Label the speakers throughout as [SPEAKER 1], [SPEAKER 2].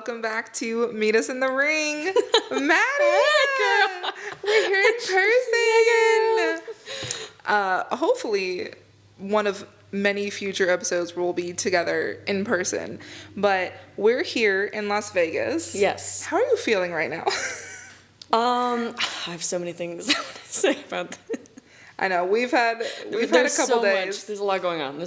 [SPEAKER 1] welcome back to Meet Us in the Ring. Maddie!
[SPEAKER 2] Girl.
[SPEAKER 1] We're here in person. Hopefully, one of many future episodes we'll be together in person. But we're here in Las Vegas.
[SPEAKER 2] Yes.
[SPEAKER 1] How are you feeling right now?
[SPEAKER 2] I have so many things I want to say about this.
[SPEAKER 1] I know, we've had a couple days.
[SPEAKER 2] There's a lot going on,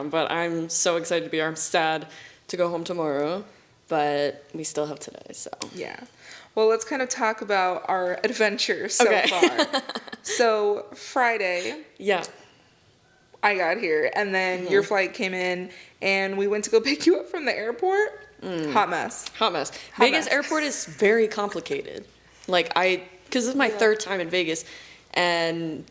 [SPEAKER 2] but I'm so excited to be here. I'm sad to go home tomorrow, but we still have today, so.
[SPEAKER 1] Yeah. Well, let's kind of talk about our adventures so far. So, Friday.
[SPEAKER 2] Yeah.
[SPEAKER 1] I got here, and then your flight came in, and we went to go pick you up from the airport. Hot mess.
[SPEAKER 2] Vegas airport is very complicated. Because this is my third time in Vegas, and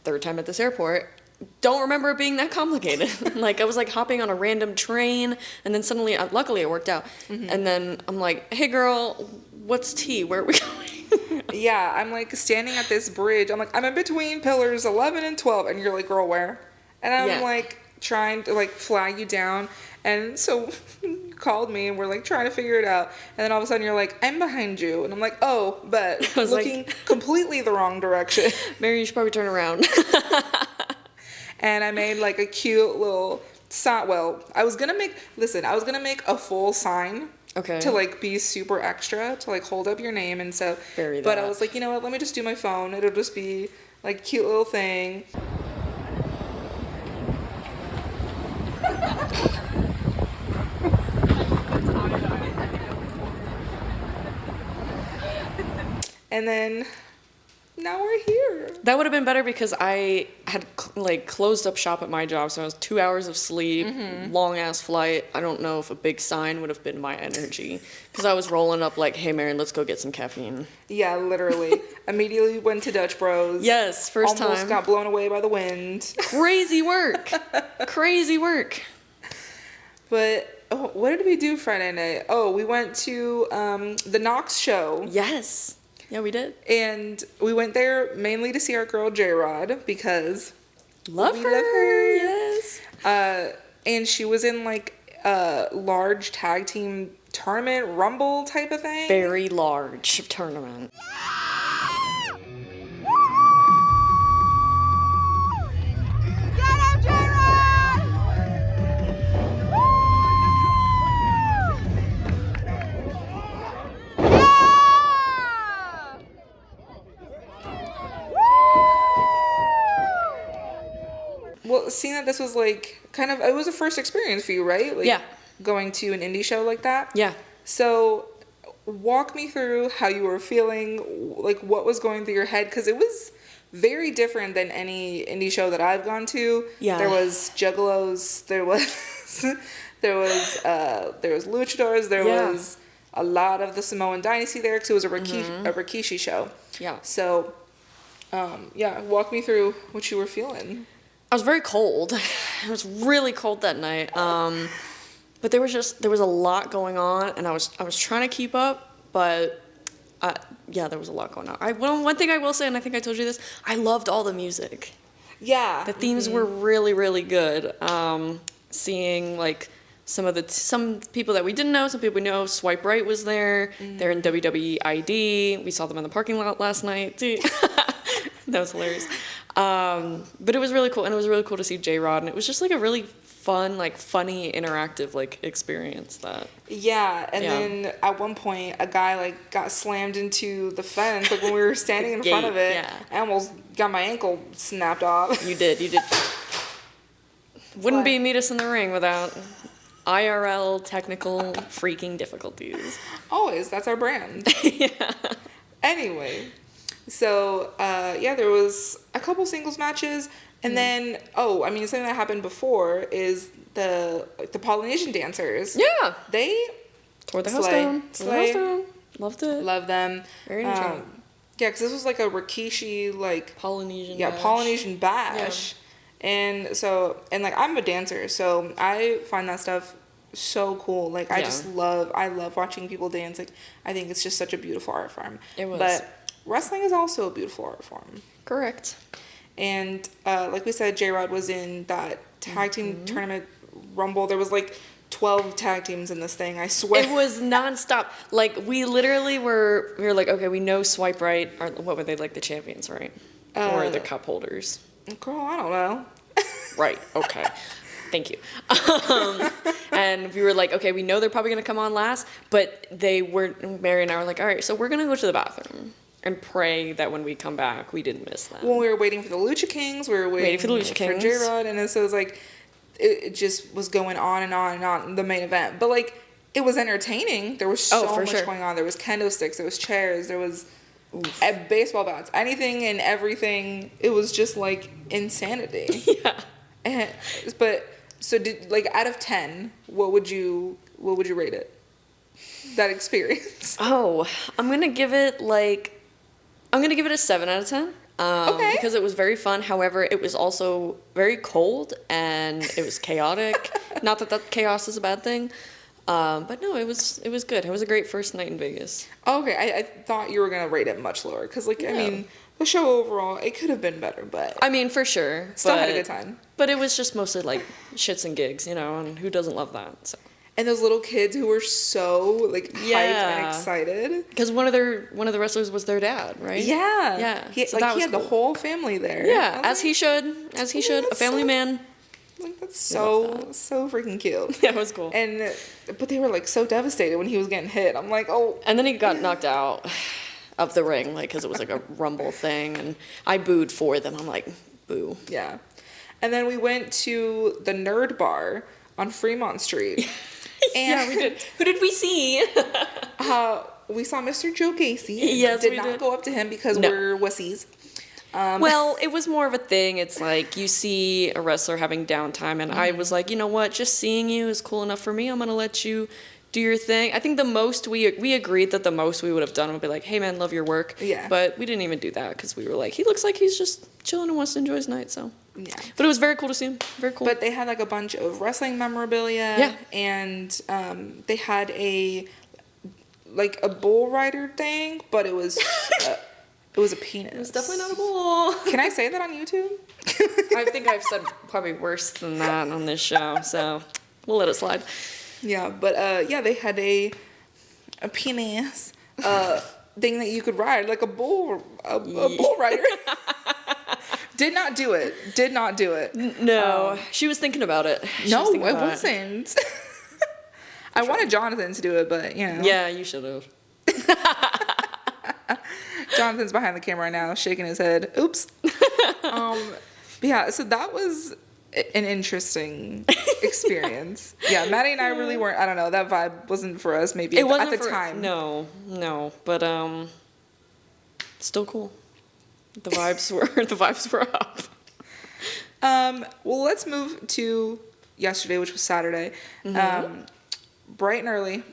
[SPEAKER 2] third time at this airport. Don't remember it being that complicated. I was hopping on a random train, and then suddenly, luckily it worked out. And then I'm like, hey girl, what's tea? Where are we going?
[SPEAKER 1] Yeah, I'm standing at this bridge. I'm in between pillars 11 and 12, and you're like, girl, where? And I'm trying to flag you down. And so you called me, and we're trying to figure it out. And then all of a sudden you're like, I'm behind you. And I'm like, oh, but looking completely the wrong direction.
[SPEAKER 2] Mary, you should probably turn around.
[SPEAKER 1] And I made a cute little sign. Well, I was gonna make a full sign.
[SPEAKER 2] Okay.
[SPEAKER 1] To be super extra, to hold up your name and stuff. But I was like, you know what, let me just do my phone. It'll just be cute little thing. And then now we're here.
[SPEAKER 2] That would have been better because I had closed up shop at my job, so I was 2 hours of sleep, long ass flight. I don't know if a big sign would have been my energy because I was rolling up hey Mary, let's go get some caffeine.
[SPEAKER 1] Yeah, literally. Immediately went to Dutch Bros.
[SPEAKER 2] Yes, first time.
[SPEAKER 1] Almost got blown away by the wind.
[SPEAKER 2] Crazy work. Crazy work.
[SPEAKER 1] But what did we do Friday night? Oh, we went to the Knox show.
[SPEAKER 2] Yes. Yeah, we did.
[SPEAKER 1] And we went there mainly to see our girl J-Rod because
[SPEAKER 2] love her. Yes.
[SPEAKER 1] And she was in a large tag team tournament, Rumble type of thing.
[SPEAKER 2] Very large tournament.
[SPEAKER 1] Well, seeing that this was it was a first experience for you, right?
[SPEAKER 2] Yeah.
[SPEAKER 1] Going to an indie show like that?
[SPEAKER 2] Yeah.
[SPEAKER 1] So, walk me through how you were feeling, what was going through your head, because it was very different than any indie show that I've gone to.
[SPEAKER 2] Yeah.
[SPEAKER 1] There was juggalos, there was luchadors, there was a lot of the Samoan dynasty there, because it was a Rikishi show. Yeah. So, walk me through what you were feeling.
[SPEAKER 2] I was very cold. It was really cold that night. But there was a lot going on, and I was trying to keep up, but there was a lot going on. One thing I will say, and I think I told you this, I loved all the music.
[SPEAKER 1] Yeah.
[SPEAKER 2] The themes were really, really good. Seeing some people that we didn't know, some people we know. Swipe Right was there. They're in WWE ID. We saw them in the parking lot last night too. That was hilarious. But it was really cool, and it was really cool to see J-Rod, and it was just a really fun, funny, interactive experience.
[SPEAKER 1] Then at one point a guy got slammed into the fence when we were standing in front of it. I almost got my ankle snapped off.
[SPEAKER 2] You did. Wouldn't be Meet Us in the Ring without IRL technical freaking difficulties.
[SPEAKER 1] Always, that's our brand.
[SPEAKER 2] Yeah.
[SPEAKER 1] Anyway. So, there was a couple singles matches, and then, something that happened before is the Polynesian dancers.
[SPEAKER 2] Yeah.
[SPEAKER 1] They
[SPEAKER 2] tore the house down. Loved it.
[SPEAKER 1] Love them.
[SPEAKER 2] Very entertaining.
[SPEAKER 1] Yeah, because this was a Rikishi,
[SPEAKER 2] Polynesian bash.
[SPEAKER 1] Polynesian bash. Yeah. And so, I'm a dancer, so I find that stuff so cool. I love watching people dance. I think it's just such a beautiful art form.
[SPEAKER 2] It was.
[SPEAKER 1] But wrestling is also a beautiful art form.
[SPEAKER 2] Correct.
[SPEAKER 1] And like we said, J-Rod was in that tag team tournament Rumble. There was 12 tag teams in this thing, I swear.
[SPEAKER 2] It was nonstop. Like, we literally we were like, okay, we know Swipe Right, or what were they, like, the champions, right? Or the cup holders.
[SPEAKER 1] Girl, I don't know.
[SPEAKER 2] Right, okay. Thank you. And we were like, okay, we know they're probably going to come on last, but Mary and I were like, all right, so we're going to go to the bathroom and pray that when we come back, we didn't miss them.
[SPEAKER 1] When we were waiting for the Lucha Kings, we were waiting for the Lucha Kings. For J-Rod, and so it was like, it just was going on and on and on, the main event. But, like, it was entertaining. There was so much going on. There was kendo sticks, there was chairs, there was baseball bats, anything and everything. It was just, like, insanity.
[SPEAKER 2] Yeah.
[SPEAKER 1] So out of 10, what would you rate it? That experience.
[SPEAKER 2] Oh, I'm gonna give it a 7 out of 10.
[SPEAKER 1] Okay.
[SPEAKER 2] Because it was very fun. However, it was also very cold and it was chaotic. Not that chaos is a bad thing. But no, it was good. It was a great first night in Vegas.
[SPEAKER 1] Okay, I thought you were gonna rate it much lower because, like, I mean, the show overall, it could have been better, but
[SPEAKER 2] I mean, for sure,
[SPEAKER 1] still had a good time.
[SPEAKER 2] But it was just mostly like shits and gigs, and who doesn't love that? So.
[SPEAKER 1] And those little kids who were so like hyped and excited
[SPEAKER 2] because one of the wrestlers was their dad, right?
[SPEAKER 1] Yeah. He had the whole family there.
[SPEAKER 2] Yeah, as he should, a family man.
[SPEAKER 1] Like, that's so freaking cute.
[SPEAKER 2] Yeah, it was cool.
[SPEAKER 1] But they were like so devastated when he was getting hit. I'm like, oh.
[SPEAKER 2] And then he got knocked out of the ring, like, because it was like a rumble thing, and I booed for them. I'm like, boo.
[SPEAKER 1] Yeah. And then we went to the Nerd Bar on Fremont Street. And
[SPEAKER 2] yeah, we did. Who did we see?
[SPEAKER 1] We saw Mr. Joe Gacy.
[SPEAKER 2] Yes,
[SPEAKER 1] we did not go up to him because we're wussies.
[SPEAKER 2] Well, it was more of a thing. It's like you see a wrestler having downtime, and I was like, you know what? Just seeing you is cool enough for me. I'm gonna let you do your thing. I think the most we agreed that the most we would have done would be like, hey man, love your work.
[SPEAKER 1] Yeah.
[SPEAKER 2] But we didn't even do that because we were like, he looks like he's just chilling and wants to enjoy his night. So.
[SPEAKER 1] Yeah.
[SPEAKER 2] But it was very cool to see him. Very cool.
[SPEAKER 1] But they had like a bunch of wrestling memorabilia.
[SPEAKER 2] Yeah.
[SPEAKER 1] And they had a bull rider thing, but it was a penis.
[SPEAKER 2] It was definitely not a bull.
[SPEAKER 1] Can I say that on YouTube?
[SPEAKER 2] I think I've said probably worse than that on this show, so we'll let it slide.
[SPEAKER 1] Yeah, but they had a penis thing that you could ride, like a bull rider. Did not do it.
[SPEAKER 2] No. She was thinking about it.
[SPEAKER 1] No, I wasn't. I wanted Jonathan to do it, but,
[SPEAKER 2] Yeah, you should have.
[SPEAKER 1] Jonathan's behind the camera right now, shaking his head. Oops. Yeah, so that was an interesting experience. Yeah, Maddie and I really weren't, I don't know, that vibe wasn't for us maybe at the time.
[SPEAKER 2] No, but still cool. The vibes were up.
[SPEAKER 1] Well, let's move to yesterday, which was Saturday.
[SPEAKER 2] Mm-hmm.
[SPEAKER 1] Bright and early.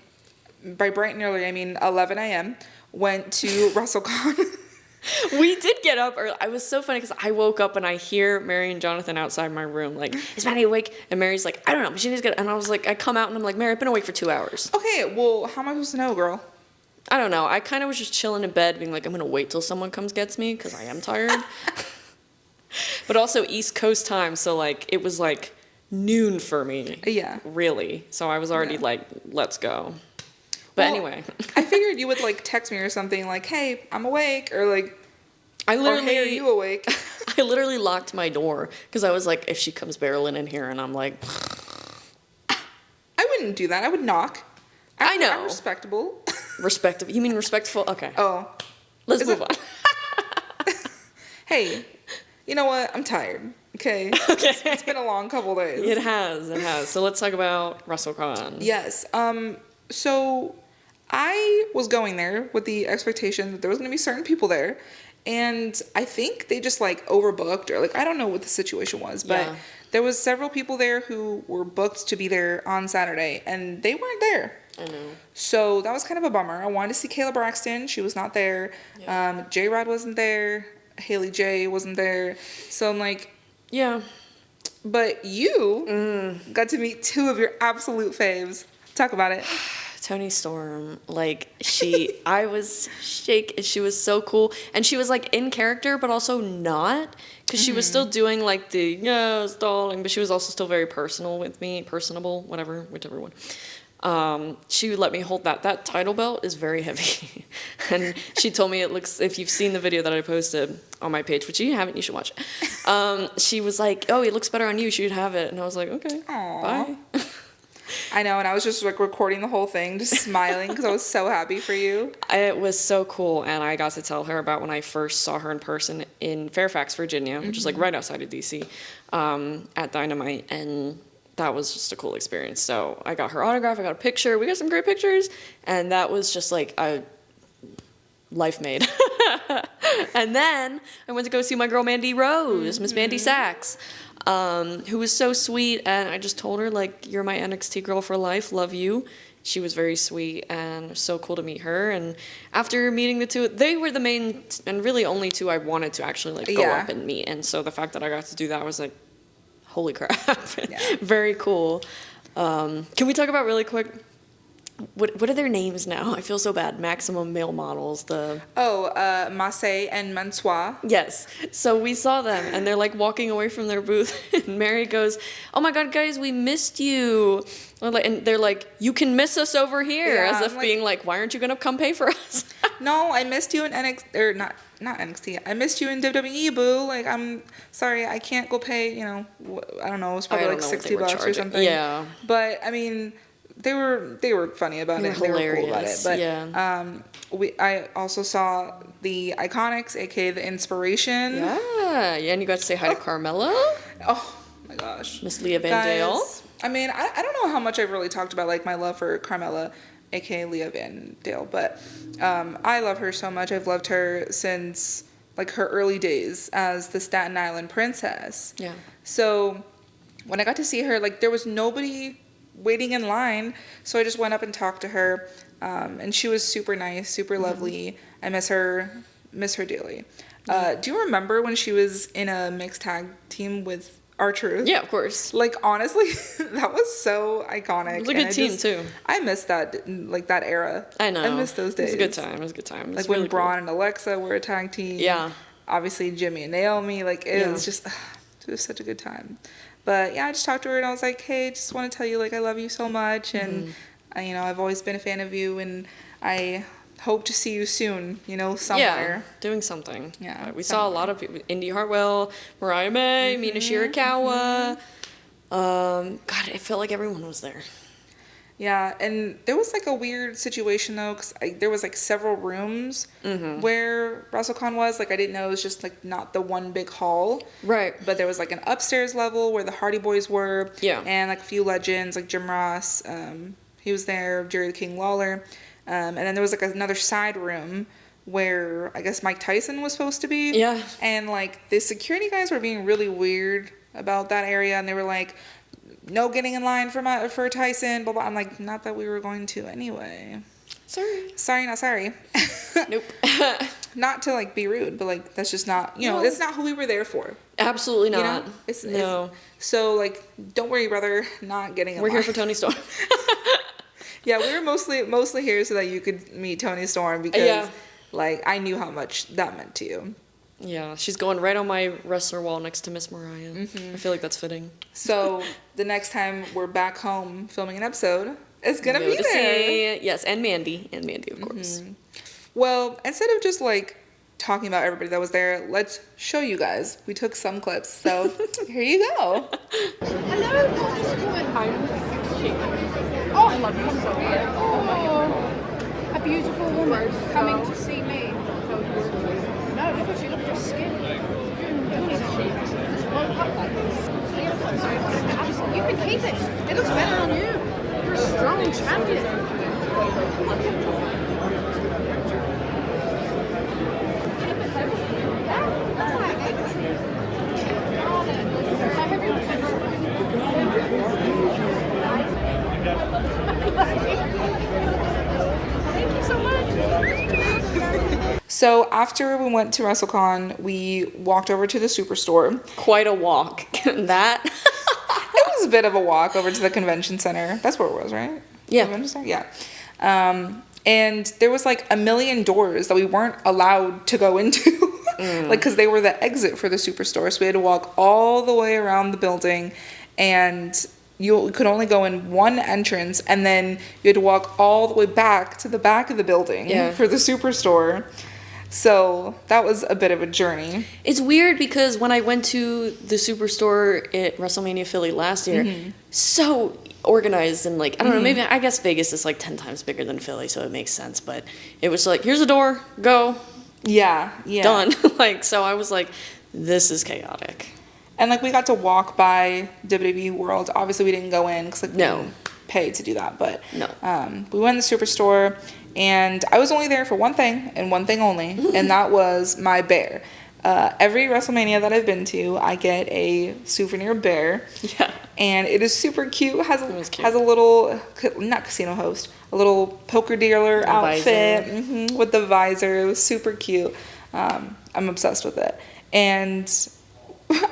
[SPEAKER 1] By bright and early, I mean 11 a.m. Went to WrestleCon.
[SPEAKER 2] We did get up early. I was so funny because I woke up and I hear Mary and Jonathan outside my room like, is Maddie awake? And Mary's like, I don't know, but she needs to get. And I was like, I come out and I'm like, Mary, I've been awake for 2 hours.
[SPEAKER 1] Okay, well, how am I supposed to know, girl?
[SPEAKER 2] I don't know. I kind of was just chilling in bed being like, I'm going to wait till someone gets me because I am tired. But also East Coast time, so like it was like noon for me.
[SPEAKER 1] Yeah.
[SPEAKER 2] Really. So I was already like, let's go. But anyway.
[SPEAKER 1] I figured you would like text me or something like, hey, I'm awake, or like, hey, are you awake?
[SPEAKER 2] I literally locked my door because I was like, if she comes barreling in here and I'm like.
[SPEAKER 1] I wouldn't do that. I would knock.
[SPEAKER 2] I know.
[SPEAKER 1] I'm respectable.
[SPEAKER 2] Respectable? You mean respectful? Okay.
[SPEAKER 1] Oh.
[SPEAKER 2] Let's move on.
[SPEAKER 1] Hey, you know what? I'm tired. Okay. It's been a long couple days.
[SPEAKER 2] It has. So let's talk about WrestleCon.
[SPEAKER 1] Yes. So I was going there with the expectation that there was going to be certain people there. And I think they just like overbooked, or like, I don't know what the situation was, but there was several people there who were booked to be there on Saturday and they weren't there.
[SPEAKER 2] I know.
[SPEAKER 1] So that was kind of a bummer. I wanted to see Kayla Braxton. She was not there. Yeah. J-Rod wasn't there. Haley J wasn't there. So I'm like,
[SPEAKER 2] yeah.
[SPEAKER 1] But you got to meet two of your absolute faves. Talk about it.
[SPEAKER 2] Tony Storm, like I was shaking. She was so cool, and she was like in character, but also not, because she was still doing like the yes, darling, but she was also still very personal with me, personable, whichever one. She would let me hold that. That title belt is very heavy, and she told me it looks. If you've seen the video that I posted on my page, which you haven't, you should watch it. She was like, "Oh, it looks better on you. You should have it," and I was like, "Okay, bye."
[SPEAKER 1] I know, and I was just like recording the whole thing, just smiling because I was so happy for you.
[SPEAKER 2] It was so cool, and I got to tell her about when I first saw her in person in Fairfax, Virginia, which is like right outside of DC, at Dynamite, and that was just a cool experience. So I got her autograph, I got a picture, we got some great pictures, and that was just like a life made. And then I went to go see my girl Mandy Rose, Miss Mandy Sachs. Who was so sweet, and I just told her, like, you're my NXT girl for life, love you. She was very sweet, and it was so cool to meet her, and after meeting the two, they were the main, and really only two I wanted to actually, like, go up and meet, and so the fact that I got to do that was, like, holy crap. Very cool. Can we talk about really quick, what are their names now? I feel so bad. Maximum Male Models,
[SPEAKER 1] Massey and Mansois.
[SPEAKER 2] Yes. So we saw them, and they're like walking away from their booth, and Mary goes, "Oh my God, guys, we missed you." And they're like, "You can miss us over here," as if being like, "Why aren't you gonna come pay for us?"
[SPEAKER 1] No, I missed you in NXT, or not NXT. I missed you in WWE, boo. Like, I'm sorry, I can't go pay. You know, I don't know. It was probably like $60 or something.
[SPEAKER 2] Yeah.
[SPEAKER 1] But I mean, they were funny about it. They were cool about it. But I also saw the Iconics, aka the Inspiration.
[SPEAKER 2] Yeah, and you got to say hi to Carmella.
[SPEAKER 1] Oh my gosh,
[SPEAKER 2] Miss Leah Van Dale.
[SPEAKER 1] I mean, I don't know how much I've really talked about like my love for Carmella, aka Leah Van Dale, but I love her so much. I've loved her since like her early days as the Staten Island princess.
[SPEAKER 2] Yeah.
[SPEAKER 1] So when I got to see her, like there was nobody waiting in line, so I just went up and talked to her, and she was super nice, super lovely. I miss her dearly. Do you remember when she was in a mixed tag team with R-Truth?
[SPEAKER 2] Yeah, of course.
[SPEAKER 1] Like honestly, that was so iconic. It
[SPEAKER 2] was a good team too.
[SPEAKER 1] I miss that, like that era.
[SPEAKER 2] I know.
[SPEAKER 1] I miss those days.
[SPEAKER 2] It was a good time. It was a good time.
[SPEAKER 1] Like when Braun and Alexa were a tag team.
[SPEAKER 2] Yeah.
[SPEAKER 1] Obviously Jimmy and Naomi. Like it was just, it was such a good time. But yeah, I just talked to her and I was like, hey, just want to tell you like I love you so much, and you know, I've always been a fan of you, and I hope to see you soon, you know, somewhere.
[SPEAKER 2] Yeah, doing something.
[SPEAKER 1] Yeah.
[SPEAKER 2] We saw a lot of people, Indy Hartwell, Mariah May, Mina Shirakawa. God, it felt like everyone was there.
[SPEAKER 1] Yeah, and there was like a weird situation though, because there was like several rooms where WrestleCon was. Like I didn't know it was just like not the one big hall.
[SPEAKER 2] Right.
[SPEAKER 1] But there was like an upstairs level where the Hardy Boys were.
[SPEAKER 2] Yeah.
[SPEAKER 1] And like a few legends like Jim Ross, he was there, Jerry the King Lawler. And then there was like another side room where I guess Mike Tyson was supposed to be.
[SPEAKER 2] Yeah.
[SPEAKER 1] And like the security guys were being really weird about that area, and they were like, no getting in line for Tyson, blah, blah. I'm like, not that we were going to anyway. Sorry, not sorry.
[SPEAKER 2] Nope.
[SPEAKER 1] Not to, like, be rude, but, like, that's just not, you know, it's not who we were there for.
[SPEAKER 2] Absolutely not.
[SPEAKER 1] You know? It's, so, like, don't worry, brother, not getting in line.
[SPEAKER 2] We're here for Toni Storm.
[SPEAKER 1] Yeah, we were mostly here so that you could meet Toni Storm because, like, I knew how much that meant to you.
[SPEAKER 2] Yeah, she's going right on my wrestler wall next to Miss Mariah. I feel like that's fitting.
[SPEAKER 1] So the next time we're back home filming an episode, it's gonna be there.
[SPEAKER 2] Yes, and Mandy, of course.
[SPEAKER 1] Well, instead of just like talking about everybody that was there, let's show you guys. We took some clips, so here you go.
[SPEAKER 3] Hello, gorgeous woman. I'm Oh, I love you so much. Oh, a beautiful woman coming to see me. No, look at you, look at your skin. Just woke up like this. Absolutely. You can keep it. It looks better on you. You're a strong champion. That's why I gave it to you. Thank you so much.
[SPEAKER 1] So after we went to WrestleCon, we walked over to the Superstore.
[SPEAKER 2] Quite a walk. That.
[SPEAKER 1] It was a bit of a walk over to the convention center. That's where it was, right?
[SPEAKER 2] Yeah.
[SPEAKER 1] Convention center? Yeah. And there was like a million doors that we weren't allowed to go into. Like, because they were the exit for the Superstore. So we had to walk all the way around the building, and you could only go in one entrance, and then you had to walk all the way back to the back of the building for the Superstore. So that was a bit of a journey.
[SPEAKER 2] It's weird because when I went to the Superstore at WrestleMania Philly last year, so organized and like, I don't know, maybe, I guess Vegas is like 10 times bigger than Philly, so it makes sense. But it was like, here's a door, go.
[SPEAKER 1] Yeah.
[SPEAKER 2] Done. Like, so I was like, this is chaotic.
[SPEAKER 1] And like, we got to walk by WWE World. Obviously, we didn't go in because like, we didn't pay to do that. But we went to the Superstore, and I was only there for one thing and one thing only, and that was my bear. Every WrestleMania that I've been to, I get a souvenir bear.
[SPEAKER 2] Yeah.
[SPEAKER 1] And it is super cute. Has a little, not casino host, a little poker dealer outfit with the visor. It was super cute. I'm obsessed with it. And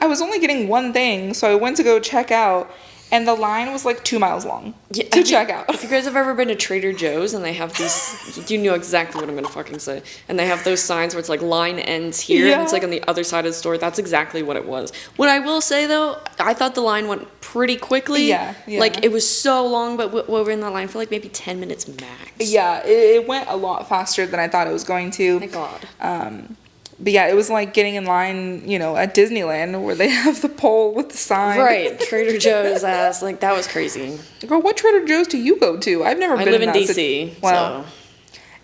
[SPEAKER 1] I was only getting one thing, so I went to go check out, and the line was like 2 miles long to check out.
[SPEAKER 2] If you guys have ever been to Trader Joe's and they have these, you know exactly what I'm going to fucking say. And they have those signs where it's like line ends here and it's like on the other side of the store. That's exactly what it was. What I will say though, I thought the line went pretty quickly. Yeah. Like it was so long, but we were in the line for like maybe 10 minutes max.
[SPEAKER 1] Yeah, it went a lot faster than I thought it was going to.
[SPEAKER 2] Thank God.
[SPEAKER 1] But yeah, it was like getting in line, you know, at Disneyland where they have the pole with the sign.
[SPEAKER 2] Right, Trader Joe's ass. Like, that was crazy.
[SPEAKER 1] Girl, what Trader Joe's do you go to? I've never been in that.
[SPEAKER 2] I live in D.C.,
[SPEAKER 1] so.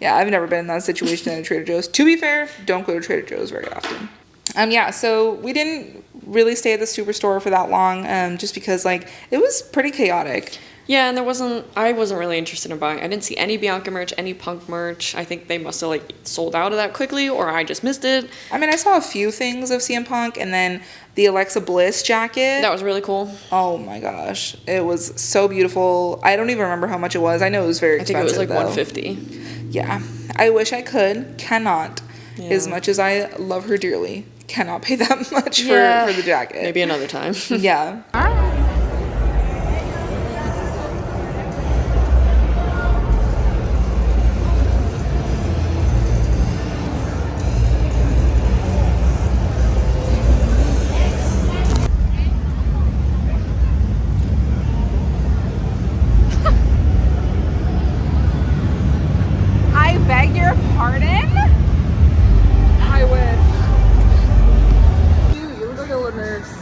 [SPEAKER 1] Yeah, I've never been in that situation at a Trader Joe's. To be fair, don't go to Trader Joe's very often. Yeah, so we didn't really stay at the Superstore for that long, just because, like, it was pretty chaotic.
[SPEAKER 2] Yeah, and I wasn't really interested in buying. I didn't see any Bianca merch, any Punk merch. I think they must have, like, sold out of that quickly, or I just missed it.
[SPEAKER 1] I mean, I saw a few things of CM Punk, and then the Alexa Bliss jacket.
[SPEAKER 2] That was really cool.
[SPEAKER 1] Oh, my gosh. It was so beautiful. I don't even remember how much it was. I know it was very expensive,
[SPEAKER 2] I think it was, like, $150.
[SPEAKER 1] Yeah. I wish I could. Cannot. Yeah. As much as I love her dearly. Cannot pay that much for the jacket.
[SPEAKER 2] Maybe another time.
[SPEAKER 1] Yeah.
[SPEAKER 3] I beg your pardon?
[SPEAKER 1] I wish. You look like a little nurse.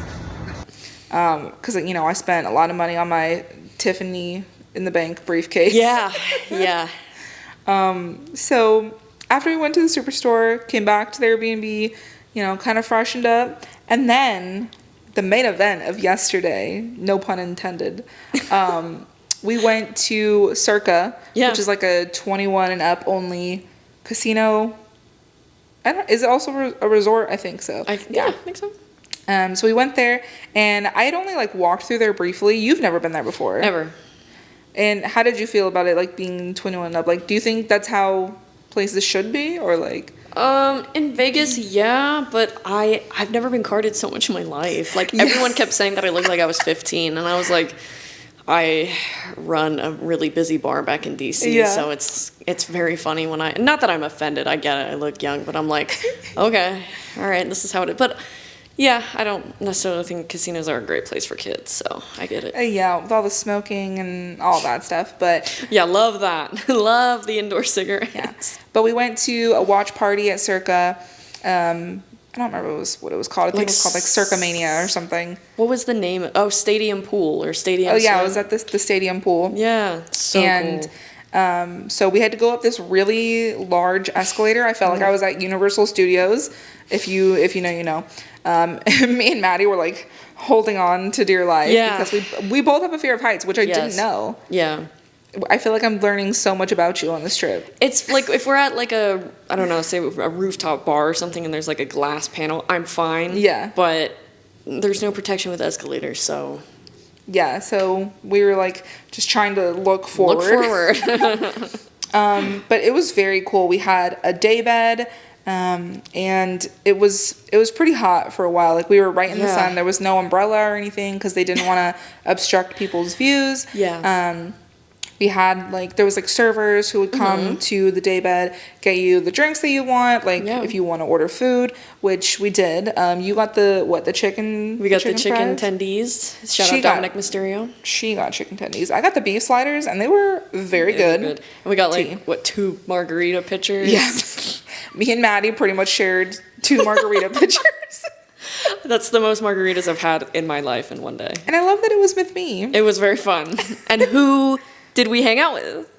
[SPEAKER 1] Because, you know, I spent a lot of money on my Tiffany in the bank briefcase.
[SPEAKER 2] Yeah.
[SPEAKER 1] So after we went to the Superstore, came back to the Airbnb, you know, kind of freshened up, and then the main event of yesterday, no pun intended, we went to Circa, which is like a 21 and up only casino. Is it also a resort? I think so.
[SPEAKER 2] I think so.
[SPEAKER 1] So we went there, and I had only like walked through there briefly. You've never been there before.
[SPEAKER 2] Never.
[SPEAKER 1] And how did you feel about it, like being 21 and up? Like, do you think that's how places should be, or like?
[SPEAKER 2] In Vegas, yeah, but I've never been carded so much in my life. Like, everyone kept saying that I looked like I was 15, and I was like, I run a really busy bar back in DC, so it's very funny when not that I'm offended, I get it, I look young, but I'm like, okay, all right, this is how it is. But yeah, I don't necessarily think casinos are a great place for kids, so I get it.
[SPEAKER 1] Yeah, with all the smoking and all that stuff, but...
[SPEAKER 2] Yeah, love that. Love the indoor cigarettes.
[SPEAKER 1] Yeah. But we went to a watch party at Circa. I don't remember what it was called. I think it was called like Circa Mania or something.
[SPEAKER 2] What was the name? Oh, Stadium Pool or Stadium...
[SPEAKER 1] Oh, yeah, it was at the Stadium Pool.
[SPEAKER 2] Yeah, so cool.
[SPEAKER 1] So we had to go up this really large escalator. I felt like I was at Universal Studios. If you know, you know. Me and Maddie were like holding on to dear life because we both have a fear of heights, which I didn't know.
[SPEAKER 2] Yeah.
[SPEAKER 1] I feel like I'm learning so much about you on this trip.
[SPEAKER 2] It's like if we're at like a, I don't know, say a rooftop bar or something and there's like a glass panel, I'm fine. Yeah. But there's no protection with escalators, so...
[SPEAKER 1] Yeah, so we were like just trying to look forward. But it was very cool. We had a day bed, and it was pretty hot for a while. Like we were right in the sun. There was no umbrella or anything because they didn't want to obstruct people's views. Yeah. We had like there was like servers who would come to the daybed, get you the drinks that you want, like if you want to order food, which we did. You got the chicken.
[SPEAKER 2] We got the chicken
[SPEAKER 1] fries?
[SPEAKER 2] tendies. Shout out Dominic Mysterio.
[SPEAKER 1] She got chicken tendies. I got the beef sliders, and they were very good.
[SPEAKER 2] And we got like 2 margarita pitchers.
[SPEAKER 1] Yes. Me and Maddie pretty much shared 2 margarita pitchers.
[SPEAKER 2] That's the most margaritas I've had in my life in one day.
[SPEAKER 1] And I love that it was with me.
[SPEAKER 2] It was very fun. And who did we hang out with?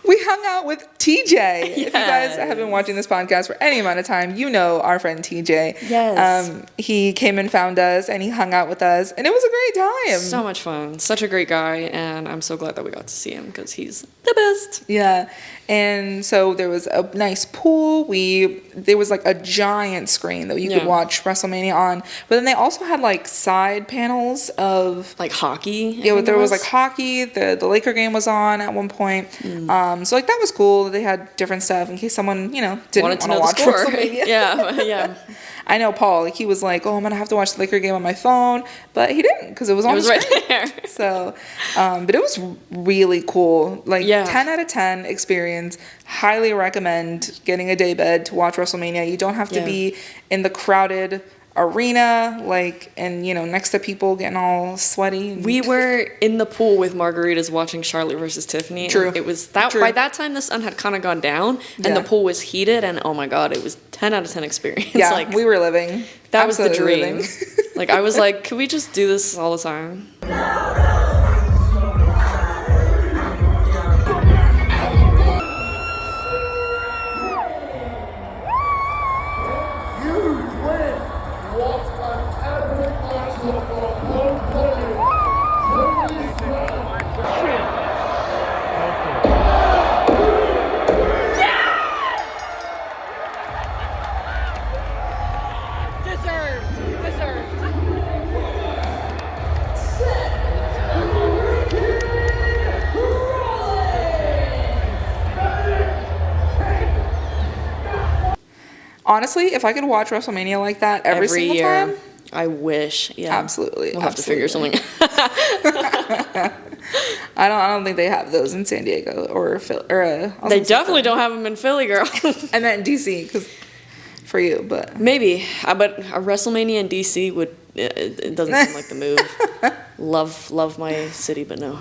[SPEAKER 1] We hung out with TJ. Yes. If you guys have been watching this podcast for any amount of time, you know our friend TJ.
[SPEAKER 2] Yes.
[SPEAKER 1] He came and found us, and he hung out with us, and it was a great time.
[SPEAKER 2] So much fun. Such a great guy, and I'm so glad that we got to see him because he's the best.
[SPEAKER 1] Yeah. And so there was a nice pool. There was like a giant screen that you could watch WrestleMania on. But then they also had like side panels of
[SPEAKER 2] like hockey.
[SPEAKER 1] Yeah, there was like hockey. The Laker game was on at one point. So like that was cool. They had different stuff in case someone didn't want to watch WrestleMania.
[SPEAKER 2] yeah.
[SPEAKER 1] I know Paul. Like he was like, "Oh, I'm gonna have to watch the Laker game on my phone," but he didn't because it was on the screen.
[SPEAKER 2] Right there.
[SPEAKER 1] So, but it was really cool. Like 10 out of 10 experience. Highly recommend getting a daybed to watch WrestleMania. You don't have to be in the crowded arena, like, and next to people getting all sweaty.
[SPEAKER 2] We were in the pool with margaritas watching Charlotte versus Tiffany.
[SPEAKER 1] True.
[SPEAKER 2] It was that by that time the sun had kind of gone down and the pool was heated, and oh my god, it was 10 out of 10 experience.
[SPEAKER 1] Yeah,
[SPEAKER 2] like,
[SPEAKER 1] we were living.
[SPEAKER 2] That was the dream.
[SPEAKER 1] Living.
[SPEAKER 2] Like I was like, could we just do this all the time?
[SPEAKER 1] Honestly, if I could watch WrestleMania like that every single
[SPEAKER 2] year,
[SPEAKER 1] time,
[SPEAKER 2] I wish. Yeah,
[SPEAKER 1] absolutely.
[SPEAKER 2] We'll have to figure something out.
[SPEAKER 1] I don't think they have those in San Diego or Philly.
[SPEAKER 2] They definitely don't have them in Philly, girl.
[SPEAKER 1] I meant in DC because for you, but
[SPEAKER 2] maybe. But a WrestleMania in DC would. It doesn't seem like the move. Love my city, but no.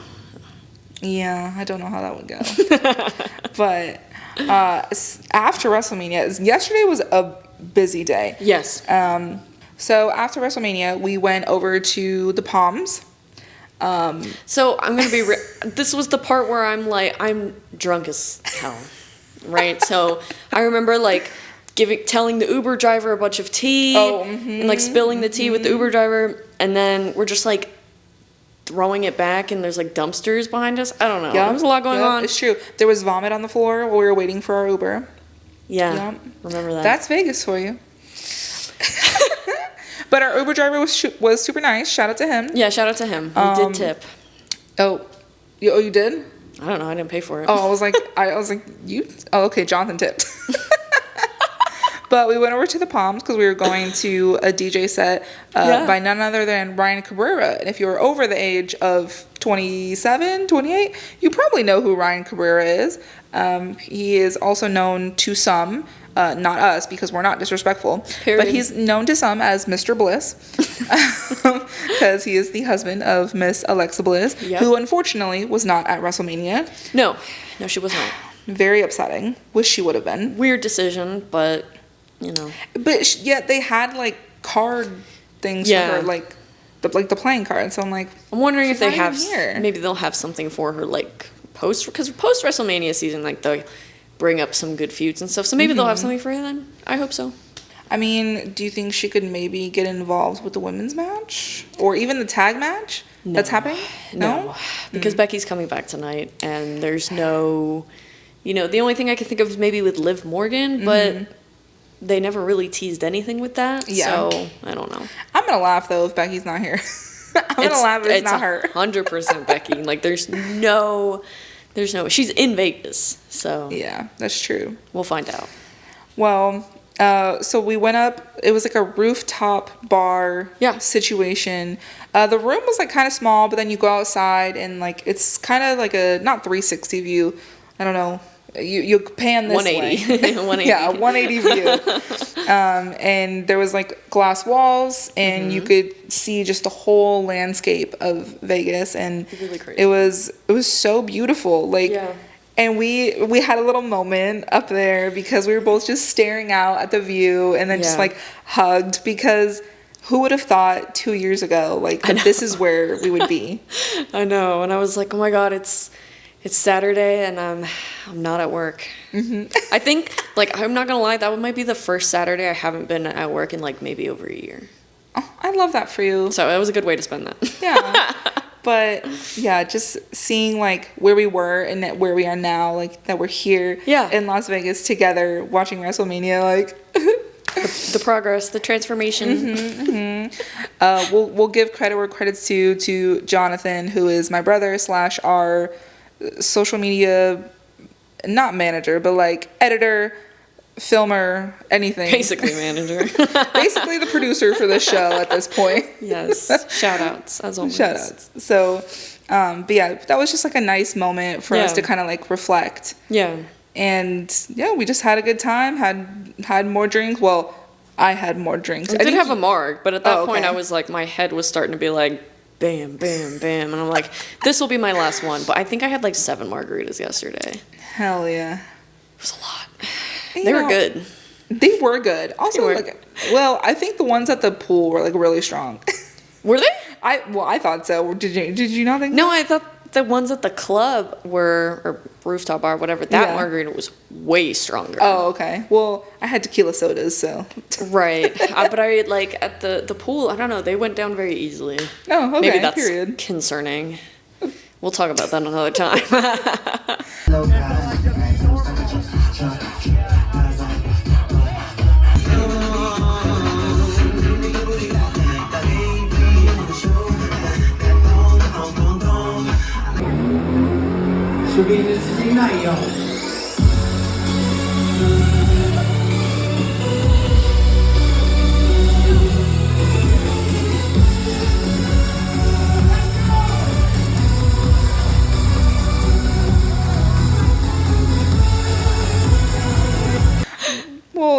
[SPEAKER 1] Yeah, I don't know how that would go. But after WrestleMania, yesterday was a busy day.
[SPEAKER 2] Yes.
[SPEAKER 1] So after WrestleMania, we went over to the Palms.
[SPEAKER 2] So I'm gonna be. This was the part where I'm drunk as hell, right? So I remember like telling the Uber driver a bunch of tea and like spilling the tea with the Uber driver, and then we're just like throwing it back, and there's like dumpsters behind us. I don't know. There was a lot going on.
[SPEAKER 1] It's true. There was vomit on the floor while we were waiting for our Uber.
[SPEAKER 2] Yeah. Remember that.
[SPEAKER 1] That's Vegas for you. But our Uber driver was super nice. Shout out to him.
[SPEAKER 2] Yeah, shout out to him. We did tip.
[SPEAKER 1] Oh, you did?
[SPEAKER 2] I don't know. I didn't pay for it.
[SPEAKER 1] Oh, I was like, you? Oh, okay. Jonathan tipped. But we went over to the Palms because we were going to a DJ set by none other than Ryan Cabrera. And if you're over the age of 27, 28, you probably know who Ryan Cabrera is. He is also known to some, not us because we're not disrespectful, but he's known to some as Mr. Bliss because he is the husband of Miss Alexa Bliss, who unfortunately was not at WrestleMania.
[SPEAKER 2] No, she was not.
[SPEAKER 1] Very upsetting. Wish she would have been.
[SPEAKER 2] Weird decision, but...
[SPEAKER 1] But yet they had like card things for her, like the playing card. So I'm
[SPEAKER 2] wondering if they have maybe they'll have something for her like post WrestleMania season, like they'll bring up some good feuds and stuff. So maybe they'll have something for her then. I hope so.
[SPEAKER 1] I mean, do you think she could maybe get involved with the women's match or even the tag match that's happening? No,
[SPEAKER 2] because Becky's coming back tonight, and there's no, the only thing I can think of is maybe with Liv Morgan, but. They never really teased anything with that, so I don't know. I'm
[SPEAKER 1] gonna laugh though if Becky's not here. I'm gonna laugh if it's not her.
[SPEAKER 2] 100% Becky. Like there's no. She's in Vegas, so
[SPEAKER 1] yeah, that's true.
[SPEAKER 2] We'll find out.
[SPEAKER 1] Well, So we went up. It was like a rooftop bar situation. The room was like kind of small, but then you go outside and like it's kind of like a not 360 view. I don't know. You pan this
[SPEAKER 2] 180.
[SPEAKER 1] way.
[SPEAKER 2] 180.
[SPEAKER 1] Yeah, a 180 view. And there was like glass walls, and you could see just the whole landscape of Vegas, and
[SPEAKER 2] really crazy.
[SPEAKER 1] it was so beautiful. Like.
[SPEAKER 2] Yeah.
[SPEAKER 1] And we had a little moment up there because we were both just staring out at the view and then just like hugged, because who would have thought 2 years ago like that this is where we would be.
[SPEAKER 2] I know, and I was like, oh my God, it's Saturday and I'm not at work. I think, like, I'm not gonna lie, that might be the first Saturday I haven't been at work in like maybe over a year.
[SPEAKER 1] Oh, I love that for you.
[SPEAKER 2] So it was a good way to spend that.
[SPEAKER 1] Yeah. But yeah, just seeing like where we were and that where we are now, like that we're here in Las Vegas together watching WrestleMania, like
[SPEAKER 2] the progress, the transformation.
[SPEAKER 1] We'll give credit where credit's due to Jonathan, who is my brother / our social media, not manager, but like editor, filmer, anything.
[SPEAKER 2] Basically manager.
[SPEAKER 1] Basically the producer for the show at this point.
[SPEAKER 2] Yes. Shout outs, as always.
[SPEAKER 1] Shout outs. So, but yeah, that was just like a nice moment for us to kind of like reflect.
[SPEAKER 2] Yeah.
[SPEAKER 1] And yeah, we just had a good time, had more drinks. Well, I had more drinks.
[SPEAKER 2] I did have a marg, but at that point I was like, my head was starting to be like, bam, bam, bam. And I'm like, this will be my last one. But I think I had like 7 margaritas yesterday.
[SPEAKER 1] Hell yeah.
[SPEAKER 2] It was a lot. They were good.
[SPEAKER 1] They were good. Also, like, well, I think the ones at the pool were like really strong.
[SPEAKER 2] Were they?
[SPEAKER 1] I thought so. Did you not think?
[SPEAKER 2] No, I thought the ones at the club were, or rooftop bar, whatever. That margarita was way stronger.
[SPEAKER 1] Oh, okay. Well, I had tequila sodas, so.
[SPEAKER 2] Right, but I like at the pool. I don't know. They went down very easily.
[SPEAKER 1] Oh, okay.
[SPEAKER 2] Maybe that's concerning. We'll talk about that another time.
[SPEAKER 1] Well,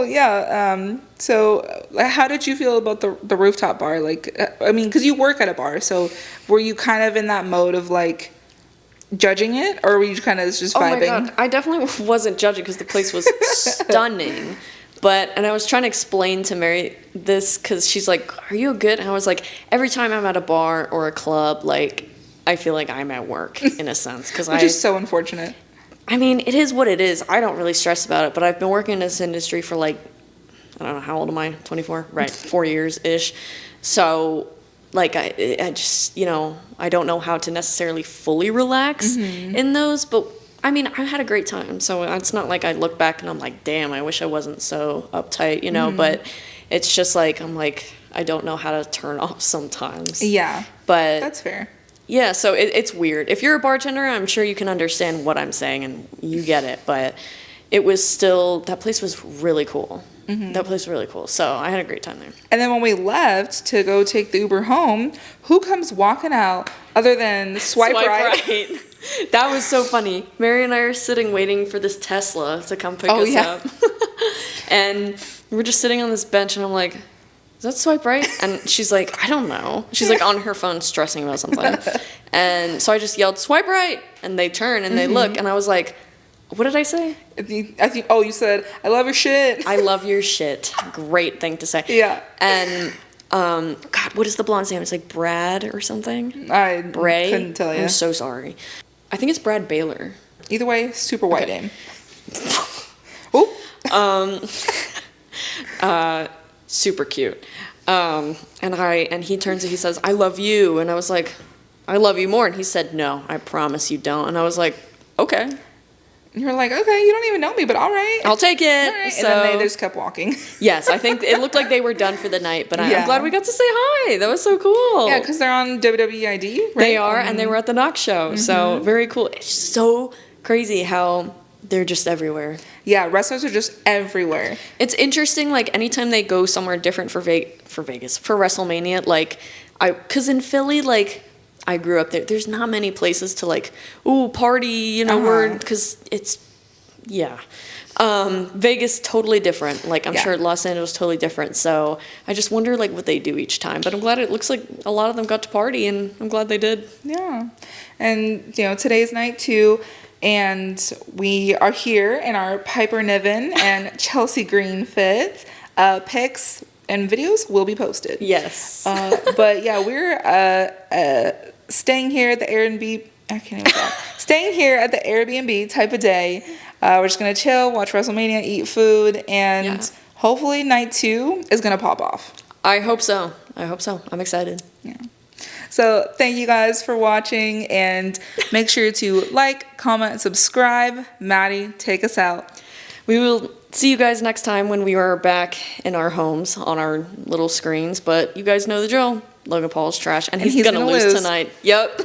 [SPEAKER 1] yeah. So, how did you feel about the rooftop bar? Like, I mean, because you work at a bar, so were you kind of in that mode of like judging it, or were you kind of just vibing?
[SPEAKER 2] Oh my God, I definitely wasn't judging because the place was stunning. And I was trying to explain to Mary this because she's like, "Are you good?" And I was like, "Every time I'm at a bar or a club, like, I feel like I'm at work in a sense."
[SPEAKER 1] Which is so unfortunate.
[SPEAKER 2] I mean, it is what it is. I don't really stress about it, but I've been working in this industry for like, I don't know, how old am I? 24? Right, 4 years-ish. So, like, I just, I don't know how to necessarily fully relax in those, but I mean, I had a great time. So it's not like I look back and I'm like, damn, I wish I wasn't so uptight, but it's just like, I'm like, I don't know how to turn off sometimes.
[SPEAKER 1] Yeah.
[SPEAKER 2] But
[SPEAKER 1] that's fair.
[SPEAKER 2] Yeah, so it's weird. If you're a bartender, I'm sure you can understand what I'm saying and you get it. But it was still, that place was really cool. That place was really cool. So I had a great time there.
[SPEAKER 1] And then when we left to go take the Uber home, who comes walking out other than Swipe Right?
[SPEAKER 2] That was so funny. Mary and I are sitting waiting for this Tesla to come pick us up. And we're just sitting on this bench and I'm like, is that Swipe Right? And she's like, I don't know. She's like on her phone stressing about something. And so I just yelled, Swipe Right! And they turn and they look. And I was like, what did I say?
[SPEAKER 1] I think, you said, I love your shit.
[SPEAKER 2] I love your shit. Great thing to say.
[SPEAKER 1] Yeah.
[SPEAKER 2] And, God, what is the blonde's name? It's like Brad or something?
[SPEAKER 1] Bray? Couldn't tell you.
[SPEAKER 2] I'm so sorry. I think it's Brad Baylor.
[SPEAKER 1] Either way, super white name.
[SPEAKER 2] Super cute. And he turns and he says, I love you. And I was like, I love you more. And he said, no, I promise you don't. And I was like, okay.
[SPEAKER 1] You're like, okay, you don't even know me, but all right.
[SPEAKER 2] I'll take it.
[SPEAKER 1] Right.
[SPEAKER 2] So,
[SPEAKER 1] and then they just kept walking.
[SPEAKER 2] Yes, I think it looked like they were done for the night, but I'm glad we got to say hi. That was so cool.
[SPEAKER 1] Yeah, because they're on WWE ID, right?
[SPEAKER 2] They are, and they were at the Knox show. So very cool. It's so crazy how They're just everywhere.
[SPEAKER 1] Yeah, wrestlers are just everywhere.
[SPEAKER 2] It's interesting, like, anytime they go somewhere different for Vegas, for WrestleMania, like, because in Philly, like, I grew up there, there's not many places to, like, ooh, party, you know, because it's, yeah. Vegas, totally different. Like, I'm sure Los Angeles, totally different. So I just wonder, like, what they do each time. But I'm glad it looks like a lot of them got to party, and I'm glad they did.
[SPEAKER 1] Yeah. And, you know, today's night, too. And we are here in our Piper Niven and Chelsea Green fits. Pics and videos will be posted.
[SPEAKER 2] Yes.
[SPEAKER 1] But yeah, we're staying here at the Airbnb. I can't even talk. Staying here at the Airbnb type of day. We're just gonna chill, watch WrestleMania, eat food, and hopefully night 2 is gonna pop off.
[SPEAKER 2] I hope so. I'm excited.
[SPEAKER 1] Yeah. So thank you guys for watching, and make sure to like, comment, and subscribe. Maddie, take us out.
[SPEAKER 2] We will see you guys next time when we are back in our homes on our little screens. But you guys know the drill. Logan Paul's trash, and he's gonna lose tonight. Yep.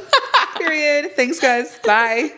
[SPEAKER 1] Period. Thanks, guys. Bye.